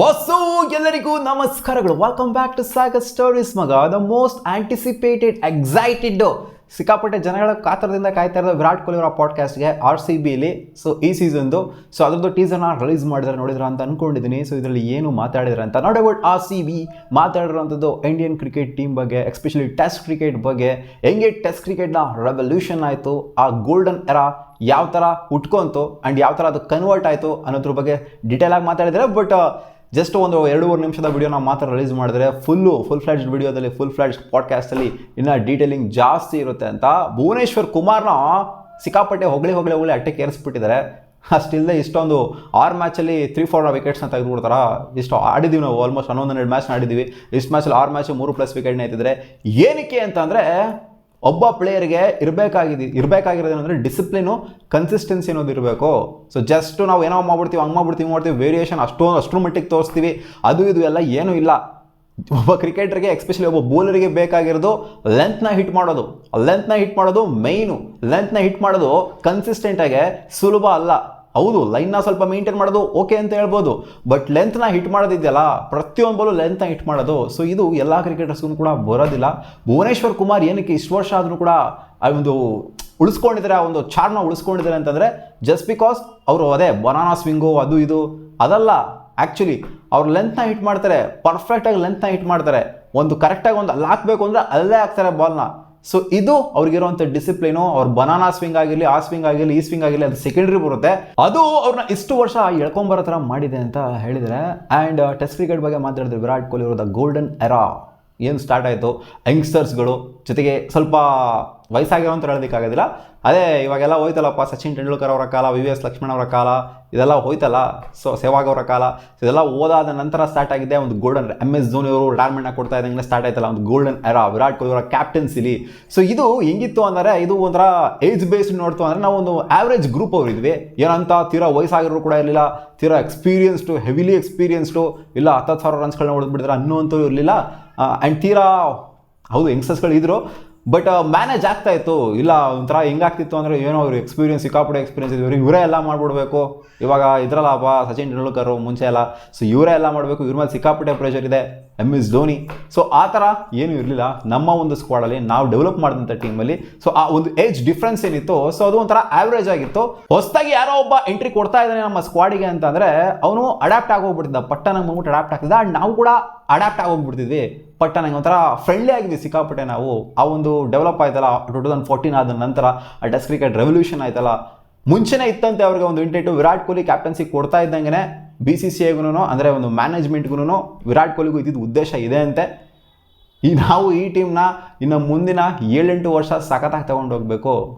Bus ಎಲ್ಲರಿಗೂ ನಮಸ್ಕಾರಗಳು. Welcome back to Sagar stories ಮಗ. ದ ಮೋಸ್ಟ್ ಆಂಟಿಸಿಪೇಟೆಡ್ ಎಕ್ಸೈಟೆಡ್ ಸಿಕ್ಕಾಪಟ್ಟೆ ಜನಗಳ ಕಾತರದಿಂದ ಕಾಯ್ತಾ ಇರೋದು ವಿರಾಟ್ ಕೊಹ್ಲಿ ಅವರ ಪಾಡ್ಕಾಸ್ಟ್ಗೆ RCBಲಿ. ಸೊ ಈ ಸೀಸನ್ದು ಅದ್ರದ್ದು ಟೀಸರ್ನ ರಿಲೀಸ್ ಮಾಡಿದ್ರೆ ನೋಡಿದ್ರ ಅಂತ ಅನ್ಕೊಂಡಿದ್ದೀನಿ. ಸೊ ಇದರಲ್ಲಿ ಏನು ಮಾತಾಡಿದ್ರೆ ಅಂತ ನಾಟ್ ಅಬೌಟ್ RCB, ಮಾತಾಡಿರೋಂಥದ್ದು ಇಂಡಿಯನ್ ಕ್ರಿಕೆಟ್ ಟೀಮ್ ಬಗ್ಗೆ, ಎಸ್ಪೆಷಲಿ ಟೆಸ್ಟ್ ಕ್ರಿಕೆಟ್ ಬಗ್ಗೆ. ಹೆಂಗೆ ಟೆಸ್ಟ್ ಕ್ರಿಕೆಟ್ನ ರೆವಲ್ಯೂಷನ್ ಆಯಿತು, ಆ ಗೋಲ್ಡನ್ ಎರಾ ಯಾವ ಥರ ಉಟ್ಕೊಂತು ಆ್ಯಂಡ್ ಯಾವ ಥರ ಅದು ಕನ್ವರ್ಟ್ ಆಯಿತು ಅನ್ನೋದ್ರ ಬಗ್ಗೆ ಡೀಟೇಲಾಗಿ ಮಾತಾಡಿದರೆ. ಬಟ್ ಜಸ್ಟ್ ಒಂದು 2-3 ನಿಮಿಷದ ವಿಡಿಯೋ ನಾವು ಮಾತ್ರ ರಿಲೀಸ್ ಮಾಡಿದ್ರೆ ಫುಲ್ ಫ್ಲ್ಯಾಡ್ಜ್ ವಿಡಿಯೋದಲ್ಲಿ, ಫುಲ್ ಫ್ಲ್ಯಾಡ್ಜ್ ಪಾಡ್ಕಾಸ್ಟಲ್ಲಿ ಇನ್ನೂ ಡೀಟೇಲಿಂಗ್ ಜಾಸ್ತಿ ಇರುತ್ತೆ ಅಂತ ಭುವನೇಶ್ವರ್ ಕುಮಾರ್ನ ಸಿಕ್ಕಾಪಟ್ಟೆ ಹೊಗಳಿ ಅಟ್ಟಕ್ಕೆ ಏರಿಸ್ಬಿಟ್ಟಿದ್ದಾರೆ. ಅಷ್ಟಿಲ್ಲದೆ ಇಷ್ಟೊಂದು 6 ಮ್ಯಾಚಲ್ಲಿ 3-4 ವಿಕೆಟ್ಸ್ನ ತೆಗೆದುಬಿಡ್ತಾರ. ಇಷ್ಟು ಆಡಿದ್ದೀವಿ ನಾವು, ಆಲ್ಮೋಸ್ಟ್ 11-12 ಮ್ಯಾಚ್ನ ಆಡಿದ್ದೀವಿ. ಇಷ್ಟು ಮ್ಯಾಚಲ್ಲಿ 6 ಮ್ಯಾಚ್ 3+ ವಿಕೆಟ್ನ ಎತ್ತಿದ್ರೆ ಏನಕ್ಕೆ ಅಂತಂದರೆ ಒಬ್ಬ ಪ್ಲೇಯರ್ಗೆ ಇರಬೇಕಾಗಿರೋದೇನೆಂದರೆ ಡಿಸಿಪ್ಲಿನು, ಕನ್ಸಿಸ್ಟೆನ್ಸಿ ಅನ್ನೋದು ಇರಬೇಕು. ಸೊ ಜಸ್ಟ್ ನಾವು ಏನೋ ಹಂಗೆ ಮಾಡ್ಬಿಡ್ತೀವಿ ವೇರಿಯೇಷನ್ ಅಷ್ಟರ ಮಟ್ಟಿಗೆ ತೋರಿಸ್ತೀವಿ, ಅದು ಇದು ಎಲ್ಲ ಏನೂ ಇಲ್ಲ. ಒಬ್ಬ ಕ್ರಿಕೆಟರ್ಗೆ, ಎಸ್ಪೆಷಲಿ ಒಬ್ಬ ಬೌಲರಿಗೆ ಬೇಕಾಗಿರೋದು ಲೆಂತ್ನ ಹಿಟ್ ಮಾಡೋದು ಮೈನು. ಲೆಂತ್ನ ಹಿಟ್ ಮಾಡೋದು ಕನ್ಸಿಸ್ಟೆಂಟಾಗೆ ಸುಲಭ ಅಲ್ಲ. ಹೌದು, ಲೈನ್ನ ಸ್ವಲ್ಪ ಮೇಂಟೈನ್ ಮಾಡೋದು ಓಕೆ ಅಂತ ಹೇಳ್ಬೋದು, ಬಟ್ ಲೆಂತ್ನ ಹಿಟ್ ಮಾಡೋದಿದೆಯಲ್ಲ, ಪ್ರತಿಯೊಂದು ಬಾಲು ಲೆಂತ್ನ ಹಿಟ್ ಮಾಡೋದು. ಸೊ ಇದು ಎಲ್ಲ ಕ್ರಿಕೆಟರ್ಸ್ಗೂ ಕೂಡ ಬರೋದಿಲ್ಲ. ಭುವನೇಶ್ವರ್ ಕುಮಾರ್ ಏನಕ್ಕೆ ಇಷ್ಟು ವರ್ಷ ಆದರೂ ಕೂಡ ಆ ಒಂದು ಉಳಿಸ್ಕೊಂಡಿದ್ದಾರೆ, ಆ ಒಂದು ಚಾರ್ನ ಉಳಿಸ್ಕೊಂಡಿದ್ದಾರೆ ಅಂತಂದರೆ ಜಸ್ಟ್ ಬಿಕಾಸ್ ಅವರು ಅದೇ ಬನಾನಾ ಸ್ವಿಂಗು ಅದು ಇದು ಅದಲ್ಲ. ಆ್ಯಕ್ಚುಲಿ ಅವ್ರು ಲೆಂತ್ನ ಹಿಟ್ ಮಾಡ್ತಾರೆ, ಪರ್ಫೆಕ್ಟಾಗಿ ಲೆಂತ್ನ ಹಿಟ್ ಮಾಡ್ತಾರೆ. ಒಂದು ಕರೆಕ್ಟಾಗಿ ಒಂದು ಅಲ್ಲಿ ಹಾಕಬೇಕು ಅಂದರೆ ಅಲ್ಲೇ ಹಾಕ್ತಾರೆ ಬಾಲ್ನ. ಸೊ ಇದು ಅವ್ರಿಗಿರುವಂಥ ಡಿಸಿಪ್ಲಿನು. ಅವ್ರ ಬನಾನಾ ಸ್ವಿಂಗ್ ಆಗಿರಲಿ, ಆ ಸ್ವಿಂಗ್ ಆಗಿರಲಿ, ಈ ಸ್ವಿಂಗ್ ಆಗಿರಲಿ, ಅದು ಸೆಕೆಂಡ್ರಿ ಬರುತ್ತೆ. ಅದು ಅವ್ರನ್ನ ಇಷ್ಟು ವರ್ಷ ಎಳ್ಕೊಂಬರೋ ಥರ ಮಾಡಿದೆ ಅಂತ ಹೇಳಿದರೆ. ಆ್ಯಂಡ್ ಟೆಸ್ಟ್ ಕ್ರಿಕೆಟ್ ಬಗ್ಗೆ ಮಾತಾಡಿದ್ರೆ ವಿರಾಟ್ ಕೊಹ್ಲಿ ಅವರ ಗೋಲ್ಡನ್ ಎರಾ ಏನು ಸ್ಟಾರ್ಟ್ ಆಯಿತು, ಯಂಗ್ಸ್ಟರ್ಸ್ಗಳು ಜೊತೆಗೆ ಸ್ವಲ್ಪ ವಯಸ್ಸಾಗಿರೋ ಅಂತ ಹೇಳೋದಕ್ಕಾಗೋದಿಲ್ಲ. ಅದೇ ಇವಾಗೆಲ್ಲ ಹೋಯ್ತಲ್ಲಪ್ಪ, ಸಚಿನ್ ತೆಂಡೂಲ್ಕರ್ ಅವರ ಕಾಲ, VVS ಲಕ್ಷ್ಮಣ್ ಅವರ ಕಾಲ, ಇದೆಲ್ಲ ಹೋಯ್ತಲ್ಲ. ಸೊ ಸೆಹ್ವಾಗ್ ಅವರ ಕಾಲ, ಇದೆಲ್ಲ ಓದಾದ ನಂತರ ಸ್ಟಾರ್ಟ್ ಆಗಿದೆ ಒಂದು ಗೋಲ್ಡನ್. MS ಧೋನಿ ಅವರು ರಿಟೈರ್ಮೆಂಟ್ನ ಕೊಡ್ತಾ ಇದ್ದಂಗೆ ಸ್ಟಾರ್ಟ್ ಆಯ್ತಲ್ಲ ಒಂದು ಗೋಲ್ಡನ್ ಎರಾ ವಿರಾಟ್ ಕೊಹ್ಲಿ ಅವರ ಕ್ಯಾಪ್ಟನ್ಸಿಲಿ. ಸೊ ಇದು ಹೆಂಗಿತ್ತು ಅಂದರೆ, ಇದು ಒಂಥರ ಏಜ್ ಬೇಸ್ಡ್ ನೋಡ್ತು ಅಂದರೆ ನಾವು ಒಂದು ಆವ್ರೇಜ್ ಗ್ರೂಪ್ ಅವರು ಇದ್ವಿ. ಏನಂತ ತೀರಾ ವಯಸ್ಸಾಗಿರೋರು ಕೂಡ ಇರಲಿಲ್ಲ, ತೀರಾ ಎಕ್ಸ್ಪೀರಿಯನ್ಸ್ಡು, ಹೆವಿಲಿ ಎಕ್ಸ್ಪೀರಿಯನ್ಸ್ಡು, ಇಲ್ಲ 10,000 ರನ್ಸ್ಗಳನ್ನ ಹೊಡೆದ್ಬಿಟ್ಟಿದ್ರೆ ಅನ್ನೋಂಥವ್ರು ಇರಲಿಲ್ಲ. ಆ್ಯಂಡ್ ತೀರಾ ಹೌದು ಯಂಗ್ಸ್ಟರ್ಸ್ಗಳು ಇದ್ದರು, ಬಟ್ ಮ್ಯಾನೇಜ್ ಆಗ್ತಾ ಇತ್ತು. ಇಲ್ಲ ಒಂಥರ ಹೆಂಗಾಗ್ತಿತ್ತು ಅಂದರೆ, ಏನೋ ಅವರು ಸಿಕ್ಕಾಪಟ್ಟೆ ಎಕ್ಸ್ಪೀರಿಯನ್ಸ್ ಇದ್ದರು, ಇವರೇ ಎಲ್ಲ ಮಾಡಿಬಿಡ್ಬೇಕು. ಇವಾಗ ಇದ್ರಲ್ಲಪ್ಪ ಸಚಿನ್ ತೆಂಡೂಲ್ಕರ್ ಮುಂಚೆ ಎಲ್ಲ, ಸೊ ಇವರೇ ಎಲ್ಲ ಮಾಡಬೇಕು, ಇವ್ರ ಮೇಲೆ ಸಿಕ್ಕಾಪಟ್ಟೆ ಪ್ರೆಷರ್ ಇದೆ, MS ಧೋನಿ. ಸೊ ಆ ಥರ ಏನೂ ಇರಲಿಲ್ಲ ನಮ್ಮ ಒಂದು ಸ್ಕ್ವಾಡಲ್ಲಿ, ನಾವು ಡೆವಲಪ್ ಮಾಡಿದಂಥ ಟೀಮಲ್ಲಿ. ಸೊ ಆ ಒಂದು ಏಜ್ ಡಿಫ್ರೆನ್ಸ್ ಏನಿತ್ತು, ಸೊ ಅದು ಒಂಥರ ಆವ್ರೇಜ್ ಆಗಿತ್ತು. ಹೊಸದಾಗಿ ಯಾರೋ ಒಬ್ಬ ಎಂಟ್ರಿ ಕೊಡ್ತಾ ಇದ್ದಾನೆ ನಮ್ಮ ಸ್ಕ್ವಾಡಿಗೆ ಅಂತಂದರೆ ಅವನು ಅಡ್ಯಾಪ್ಟ್ ಆಗೋಗ್ಬಿಟ್ಟಿದ್ದ, ಪಟ್ಟನಂಗೆ ಬಂದ್ಬಿಟ್ಟು ಅಡ್ಯಾಪ್ಟ್ ಆಗ್ತಿದ್ದ. ಆ್ಯಂಡ್ ನಾವು ಕೂಡ ಅಡ್ಯಾಪ್ಟ್ ಆಗೋಗ್ಬಿಡ್ತಿದ್ವಿ, ಪಟ್ಟನಂಗೆ ಒಂಥರ ಫ್ರೆಂಡ್ಲಿ ಆಗಿದ್ವಿ ಸಿಕ್ಕಾಪಟ್ಟೆ ನಾವು. ಆ ಒಂದು ಡೆವಲಪ್ ಆಯ್ತಲ್ಲ 2014 ಆದ ನಂತರ, ಆ ಟೆಸ್ಟ್ ಕ್ರಿಕೆಟ್ ರೆವಲ್ಯೂಷನ್ ಆಯ್ತಲ್ಲ. ಮುಂಚೆನೇ ಇತ್ತಂತೆ ಅವ್ರಿಗೆ ಒಂದು ಇಂಟೆಂಟು, ವಿರಾಟ್ ಕೊಹ್ಲಿ ಕ್ಯಾಪ್ಟನ್ಸಿ ಕೊಡ್ತಾ ಇದ್ದಂಗೆ BCCIಗೂ ಅಂದರೆ ಒಂದು ಮ್ಯಾನೇಜ್ಮೆಂಟ್ಗೂ ವಿರಾಟ್ ಕೊಹ್ಲಿಗೂ ಇದ್ದಿದ್ದು ಉದ್ದೇಶ ಇದೆ ಅಂತೆ. ನಾವು ಈ ಟೀಮ್ನ ಇನ್ನು ಮುಂದಿನ 7-8 ವರ್ಷ ಸಖತ್ತಾಗಿ ತೊಗೊಂಡೋಗ್ಬೇಕು,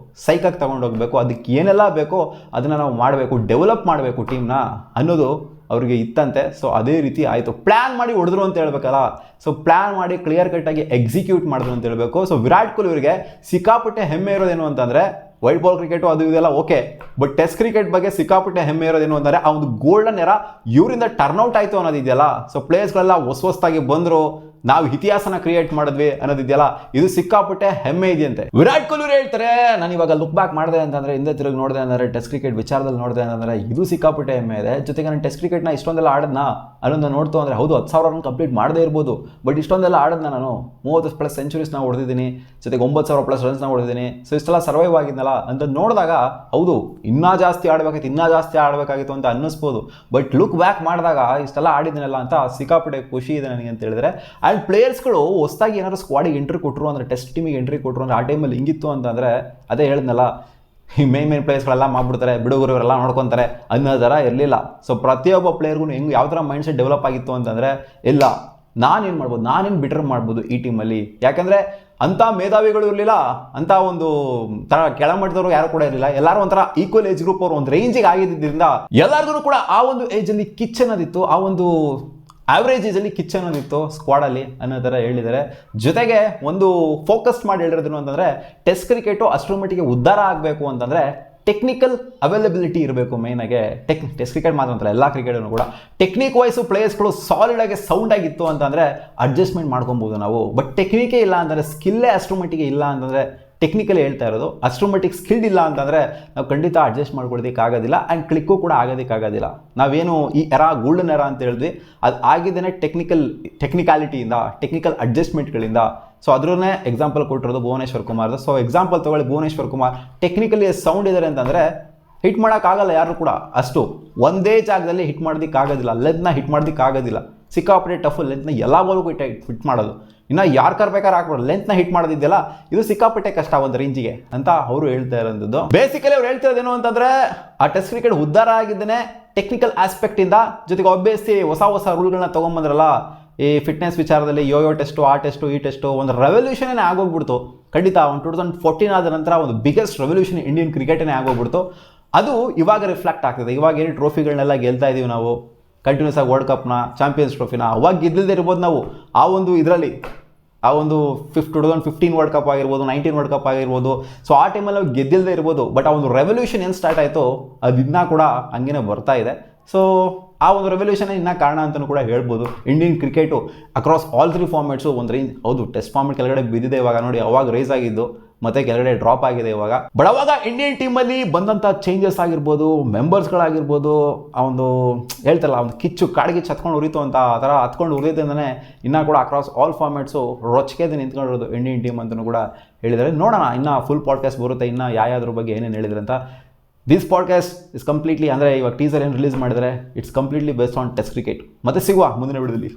ಸೈಕಾಗಿ ತೊಗೊಂಡೋಗ್ಬೇಕು. ಅದಕ್ಕೆ ಏನೆಲ್ಲ ಬೇಕೋ ಅದನ್ನು ನಾವು ಮಾಡಬೇಕು, ಡೆವಲಪ್ ಮಾಡಬೇಕು ಟೀಮ್ನ ಅನ್ನೋದು ಅವ್ರಿಗೆ ಇತ್ತಂತೆ. ಸೊ ಅದೇ ರೀತಿ ಆಯಿತು. ಪ್ಲ್ಯಾನ್ ಮಾಡಿ ಹೊಡೆದ್ರು ಅಂತ ಹೇಳ್ಬೇಕಲ್ಲ, ಸೊ ಪ್ಲ್ಯಾನ್ ಮಾಡಿ ಕ್ಲಿಯರ್ ಕಟ್ಟಾಗಿ ಎಕ್ಸಿಕ್ಯೂಟ್ ಮಾಡಿದ್ರು ಅಂತ ಹೇಳಬೇಕು. ಸೊ ವಿರಾಟ್ ಕೊಹ್ಲಿ ಅವರಿಗೆ ಸಿಕ್ಕಾಪಟ್ಟೆ ಹೆಮ್ಮೆ ಇರೋದೇನು ಅಂತಂದರೆ, ವೈಟ್ ಬಾಲ್ ಕ್ರಿಕೆಟು ಅದು ಇದೆಲ್ಲ ಓಕೆ, ಬಟ್ ಟೆಸ್ಟ್ ಕ್ರಿಕೆಟ್ ಬಗ್ಗೆ ಸಿಕ್ಕಾಪಟ್ಟೆ ಹೆಮ್ಮೆ ಇರೋದೇನು ಅಂದರೆ ಆ ಒಂದು ಗೋಲ್ಡನ್ ಎರಾ ಇವರಿಂದ ಟರ್ನ್ಔಟ್ ಆಯಿತು ಅನ್ನೋದಿದೆಯಲ್ಲ. ಸೊ ಪ್ಲೇಯರ್ಸ್ಗಳೆಲ್ಲ ಹೊಸದಾಗಿ ಬಂದರು, ನಾವು ಇತಿಹಾಸನ ಕ್ರಿಯೇಟ್ ಮಾಡಿದ್ವಿ ಅನ್ನೋದಿದೆಯಲ್ಲ, ಇದು ಸಿಕ್ಕಾಪಟ್ಟೆ ಹೆಮ್ಮೆ ಇದೆಯಂತೆ. ವಿರಾಟ್ ಕೊಹ್ಲಿ ಹೇಳ್ತಾರೆ, ನಾನು ಇವಾಗ ಲುಕ್ ಬ್ಯಾಕ್ ಮಾಡಿದೆ ಅಂತಂದರೆ, ಹಿಂದೆ ತಿರುಗಿ ನೋಡಿದೆ ಅಂದರೆ, ಟೆಸ್ಟ್ ಕ್ರಿಕೆಟ್ ವಿಚಾರದಲ್ಲಿ ನೋಡಿದೆ ಅಂತಂದರೆ ಇದು ಸಿಕ್ಕಾಪಟ್ಟೆ ಹೆಮ್ಮೆ ಇದೆ. ಜೊತೆಗೆ ನಾನು ಟೆಸ್ಟ್ ಕ್ರಿಕೆಟ್ನ ಇಷ್ಟೊಂದೆಲ್ಲ ಆಡದ್ನಾ ಅನ್ನೋದನ್ನ ನೋಡ್ತು ಅಂದರೆ, ಹೌದು 10,000 ರನ್ ಕಂಪ್ಲೀಟ್ ಮಾಡದೇ ಇರ್ಬೋದು, ಬಟ್ ಇಷ್ಟೊಂದೆಲ್ಲ ಆಡದ್ನ ನಾನು 30+ ಸೆಂಚುರೀಸ್ನ ಹೊಡೆದಿದ್ದೀನಿ, ಜೊತೆಗೆ 9,000+ ರನ್ಸ್ನ ಹೊಡೆದಿದ್ದೀನಿ. ಸೊ ಇಷ್ಟೆಲ್ಲ ಸರ್ವೈವ್ ಆಗಿದ್ನಲ್ಲ ಅಂತ ನೋಡಿದಾಗ, ಹೌದು ಇನ್ನೂ ಜಾಸ್ತಿ ಆಡಬೇಕಾಗಿತ್ತು ಅಂತ ಅನ್ನಿಸ್ಬೋದು. ಬಟ್ ಲುಕ್ ಬ್ಯಾಕ್ ಮಾಡಿದಾಗ ಇಷ್ಟೆಲ್ಲ ಆಡಿದ್ದೀನಲ್ಲ ಅಂತ ಸಿಕ್ಕಾಪಟ್ಟೆ ಖುಷಿ ಇದೆ ನನಗೆ ಅಂತ ಹೇಳಿದ್ರೆ. ಆ್ಯಂಡ್ ಪ್ಲೇಯರ್ಸ್ಗಳು ಹೊಸದಾಗಿ ಏನಾದ್ರು ಸ್ಕ್ವಾಡಿಗೆ ಎಂಟ್ರಿ ಕೊಟ್ಟರು ಅಂದರೆ, ಟೆಸ್ಟ್ ಟೀಮಿಗೆ ಎಂಟ್ರಿ ಕೊಟ್ಟರು ಅಂದರೆ, ಆ ಟೈಮಲ್ಲಿ ಹಿಂಗಿತ್ತು ಅಂತಂದರೆ, ಅದೇ ಹೇಳಿದ್ನಲ್ಲ, ಈ ಮೇನ್ ಪ್ಲೇಯರ್ಸ್ಗಳೆಲ್ಲ ಮಾಡ್ಬಿಡ್ತಾರೆ, ಬಿಡುಗರು ಇವರೆಲ್ಲ ನೋಡ್ಕೊತಾರೆ ಅನ್ನೋ ಥರ ಇರಲಿಲ್ಲ. ಸೊ ಪ್ರತಿಯೊಬ್ಬ ಪ್ಲೇಯರ್ಗೂ ಹೆಂಗೆ ಯಾವ ಥರ ಮೈಂಡ್ಸೆಟ್ ಡೆವಲಪ್ ಆಗಿತ್ತು ಅಂತಂದರೆ, ಇಲ್ಲ ನಾನೇನು ಮಾಡ್ಬೋದು, ನಾನೇನು ಬೆಟರ್ ಮಾಡ್ಬೋದು ಈ ಟೀಮಲ್ಲಿ. ಯಾಕೆಂದರೆ ಅಂಥ ಮೇಧಾವಿಗಳು ಇರಲಿಲ್ಲ, ಅಂಥ ಒಂದು ಕೆಳಮಟ್ಟದವರು ಯಾರು ಕೂಡ ಇರಲಿಲ್ಲ. ಎಲ್ಲರೂ ಒಂಥರ ಈಕ್ವಲ್ ಏಜ್ ಗ್ರೂಪ್ ಅವರು ಒಂದು ರೇಂಜಿಗೆ ಆಗಿದ್ದರಿಂದ ಎಲ್ಲರಿಗೂ ಕೂಡ ಆ ಒಂದು ಏಜಲ್ಲಿ ಕಿಚ್ ಅನ್ನೋದಿತ್ತು, ಆ ಒಂದು ಆವ್ರೇಜ್ ಏಜಲ್ಲಿ ಕಿಚ್ ಅನ್ನೋದಿತ್ತು ಸ್ಕ್ವಾಡಲ್ಲಿ ಅನ್ನೋ ಥರ ಹೇಳಿದ್ದಾರೆ. ಜೊತೆಗೆ ಒಂದು ಫೋಕಸ್ ಮಾಡಿ ಹೇಳಿರೋದು ಅಂತಂದರೆ, ಟೆಸ್ಟ್ ಕ್ರಿಕೆಟು ಅಷ್ಟರ ಮಟ್ಟಿಗೆ ಉದ್ಧಾರ ಆಗಬೇಕು ಅಂತಂದರೆ ಟೆಕ್ನಿಕಲ್ ಅವೈಲಬಿಲಿಟಿ ಇರಬೇಕು. ಮೇಯ್ನಾಗೆ ಟೆಸ್ಟ್ ಕ್ರಿಕೆಟ್ ಮಾತ್ರ ಅಂತಲ್ಲ, ಎಲ್ಲ ಕ್ರಿಕೆಟನ್ನು ಕೂಡ ಟೆಕ್ನಿಕ್ ವೈಸು ಪ್ಲೇಯರ್ಸ್ಗಳು ಸಾಲಿಡಾಗಿ ಸೌಂಡಾಗಿತ್ತು ಅಂತಂದರೆ ಅಡ್ಜಸ್ಟ್ಮೆಂಟ್ ಮಾಡ್ಕೊಬೋದು ನಾವು. ಬಟ್ ಟೆಕ್ನಿಕೇ ಇಲ್ಲ ಅಂತಂದರೆ, ಸ್ಕಿಲ್ಲೇ ಅಷ್ಟರ ಮಟ್ಟಿಗೆ ಇಲ್ಲ ಅಂತಂದರೆ ಟೆಕ್ನಿಕಲಿ ಹೇಳ್ತಾ ಇರೋದು. ಅಷ್ಟರ ಮಟ್ಟಿಗೆ ಸ್ಕಿಲ್ಡ್ ಇಲ್ಲ ಅಂತಂದರೆ ನಾವು ಖಂಡಿತ ಅಡ್ಜಸ್ಟ್ ಮಾಡ್ಕೊಳೋದಕ್ಕಾಗೋದಿಲ್ಲ ಆ್ಯಂಡ್ ಕ್ಲಿಕ್ಕು ಕೂಡ ಆಗೋದಕ್ಕಾಗೋದಿಲ್ಲ. ನಾವೇನು ಈ ಗೋಲ್ಡನ್ ಎರಾ ಅಂತ ಹೇಳಿದ್ವಿ, ಅದು ಆಗಿದ್ದೇನೆ ಟೆಕ್ನಿಕಾಲಿಟಿಯಿಂದ, ಟೆಕ್ನಿಕಲ್ ಅಡ್ಜಸ್ಟ್ಮೆಂಟ್ಗಳಿಂದ. ಸೊ ಅದ್ರನ್ನೇ ಎಕ್ಸಾಂಪಲ್ ಕೊಟ್ಟಿರೋದು ಭುವನೇಶ್ವರ್ ಕುಮಾರ್ದು. ಸೊ ಎಕ್ಸಾಂಪಲ್ ತೊಗೊಳ್ಳಿ, ಭುವನೇಶ್ವರ್ ಕುಮಾರ್ ಟೆಕ್ನಿಕಲಿ ಸೌಂಡ್ ಇದ್ದಾರೆ ಅಂತಂದರೆ ಹಿಟ್ ಮಾಡೋಕ್ಕಾಗಲ್ಲ ಯಾರು ಕೂಡ. ಅಷ್ಟು ಒಂದೇ ಜಾಗದಲ್ಲಿ ಹಿಟ್ ಮಾಡೋದಕ್ಕಾಗೋದಿಲ್ಲ, ಲೆಂತ್ನ ಹಿಟ್ ಮಾಡೋದಕ್ಕಾಗೋದಿಲ್ಲ. ಸಿಕ್ಕಾಪಟ್ಟೆ ಟಫ್ ಲೆಂತ್ನ ಎಲ್ಲ ಬಾಲ್ಗೂ ಹಿಟ್ ಮಾಡೋದು. ಇನ್ನು ಯಾರು ಬೇಕಾದ್ರೆ ಹಾಕ್ಬೋದು, ಲೆಂತ್ನ ಹಿಟ್ ಮಾಡೋದಿದೆಯಲ್ಲ ಇದು ಸಿಕ್ಕಾಪಟ್ಟೆ ಕಷ್ಟ ಒಂದು ರೇಂಜಿಗೆ ಅಂತ ಅವರು ಹೇಳ್ತಾ ಇರೋಂಥದ್ದು. ಬೇಸಿಕಲಿ ಅವ್ರು ಹೇಳ್ತಿರೋದೇನು ಅಂತಂದರೆ ಆ ಟೆಸ್ಟ್ ಕ್ರಿಕೆಟ್ ಉದ್ಧಾರ ಆಗಿದ್ದೇನೆ ಟೆಕ್ನಿಕಲ್ ಆಸ್ಪೆಕ್ಟಿಂದ, ಜೊತೆಗೆ ಆಬ್ವಿಯಸ್ಲಿ ಹೊಸ ರೂಲ್ಗಳನ್ನ ತೊಗೊಂಬಂದ್ರಲ್ಲ ಈ ಫಿಟ್ನೆಸ್ ವಿಚಾರದಲ್ಲಿ, ಯೋಯೋ ಟೆಸ್ಟು, ಆ ಟೆಸ್ಟು, ಈ ಟೆಸ್ಟು, ಒಂದು ರೆವಲ್ಯೂಷನ್ನೇ ಆಗೋಗ್ಬಿಡ್ತು. ಖಂಡಿತ ಒಂದು 2014 ಆದ ನಂತರ ಒಂದು ಬಿಗ್ಗೆಸ್ಟ್ ರೆವಲ್ಯೂಷನ್ ಇಂಡಿಯನ್ ಕ್ರಿಕೆಟೇ ಆಗೋಗ್ಬಿಡ್ತು. ಅದು ಇವಾಗ ರಿಫ್ಲೆಕ್ಟ್ ಆಗ್ತದೆ. ಇವಾಗ ಏನು ಟ್ರೋಫಿಗಳನ್ನೆಲ್ಲ ಗೆಲ್ತಾ ಇದ್ದೀವಿ ನಾವು ಕಂಟಿನ್ಯೂಸ್ ಆಗಿ, ವರ್ಲ್ಡ್ ಕಪ್ನ, ಚಾಂಪಿಯನ್ಸ್ ಟ್ರೋಫಿನ. ಅವಾಗ ಗೆದ್ದಿಲ್ಲದೆ ಇರ್ಬೋದು ನಾವು ಆ ಒಂದು ಇದರಲ್ಲಿ, ಆ ಒಂದು 2015 ವರ್ಲ್ಡ್ ಕಪ್ ಆಗಿರ್ಬೋದು, 19 ವರ್ಲ್ಡ್ ಕಪ್ ಆಗಿರ್ಬೋದು. ಸೊ ಆ ಟೈಮಲ್ಲಿ ನಾವು ಗೆದ್ದಿಲ್ಲದೆ ಇರ್ಬೋದು, ಬಟ್ ಆ ಒಂದು ರೆವಲ್ಯೂಷನ್ ಏನು ಸ್ಟಾರ್ಟ್ ಆಯಿತು ಅದು ಇನ್ನೂ ಕೂಡ ಹಂಗೇ ಬರ್ತಾ ಇದೆ. ಸೊ ಆ ಒಂದು ರೆವಲ್ಯೂಷನ್ ಇನ್ನೂ ಕಾರಣ ಅಂತಲೂ ಕೂಡ ಹೇಳ್ಬೋದು. ಇಂಡಿಯನ್ ಕ್ರಿಕೆಟು ಅಕ್ರಾಸ್ ಆಲ್ 3 ಫಾರ್ಮೆಟ್ಸು ಒಂದು ರೇಂಜ್, ಹೌದು ಟೆಸ್ಟ್ ಫಾರ್ಮೆಟ್ ಕೆಳಗಡೆ ಬಿದ್ದಿದೆ ಇವಾಗ ನೋಡಿ, ಅವಾಗ ರೈಸ್ ಆಗಿದ್ದು ಮತ್ತೆ ಕೆಳಗಡೆ ಡ್ರಾಪ್ ಆಗಿದೆ ಇವಾಗ. ಬಟ್ ಅವಾಗ ಇಂಡಿಯನ್ ಟೀಮಲ್ಲಿ ಬಂದಂಥ ಚೇಂಜಸ್ ಆಗಿರ್ಬೋದು, ಮೆಂಬರ್ಸ್ಗಳಾಗಿರ್ಬೋದು, ಆ ಒಂದು ಹೇಳ್ತಾರಲ್ಲ ಒಂದು ಕಿಚ್ಚು ಕಾಡಿಗಿಚ್ಚು ಹತ್ಕೊಂಡು ಉರಿತು ಅಂತ, ಆ ಥರ ಹತ್ಕೊಂಡು ಉರಿಯೋದ್ರಿಂದನೇ ಇನ್ನೂ ಕೂಡ ಅಕ್ರಾಸ್ ಆಲ್ ಫಾರ್ಮೆಟ್ಸು ರೊಚ್ಕೆದು ನಿಂತ್ಕೊಂಡಿರೋದು ಇಂಡಿಯನ್ ಟೀಮ್ ಅಂತಲೂ ಕೂಡ ಹೇಳಿದ್ದಾರೆ. ನೋಡೋಣ ಇನ್ನೂ ಫುಲ್ ಪಾಡ್ಕಾಸ್ಟ್ ಬರುತ್ತೆ, ಇನ್ನೂ ಯಾವ್ದ್ರ ಬಗ್ಗೆ ಏನೇನು ಹೇಳಿದ್ರೆ ಅಂತ. ದಿಸ್ ಪಾಡ್ಕಾಸ್ಟ್ ಇಸ್ ಕಂಪ್ಲೀಟ್ಲಿ, ಅಂದರೆ ಇವಾಗ ಟೀಸರ್ ಏನು ರಿಲೀಸ್ ಮಾಡಿದರೆ it's completely based on test cricket. ಮತ್ತೆ ಸಿಗುವ ಮುಂದಿನ ವಿಡಿಯೋದಲ್ಲಿ.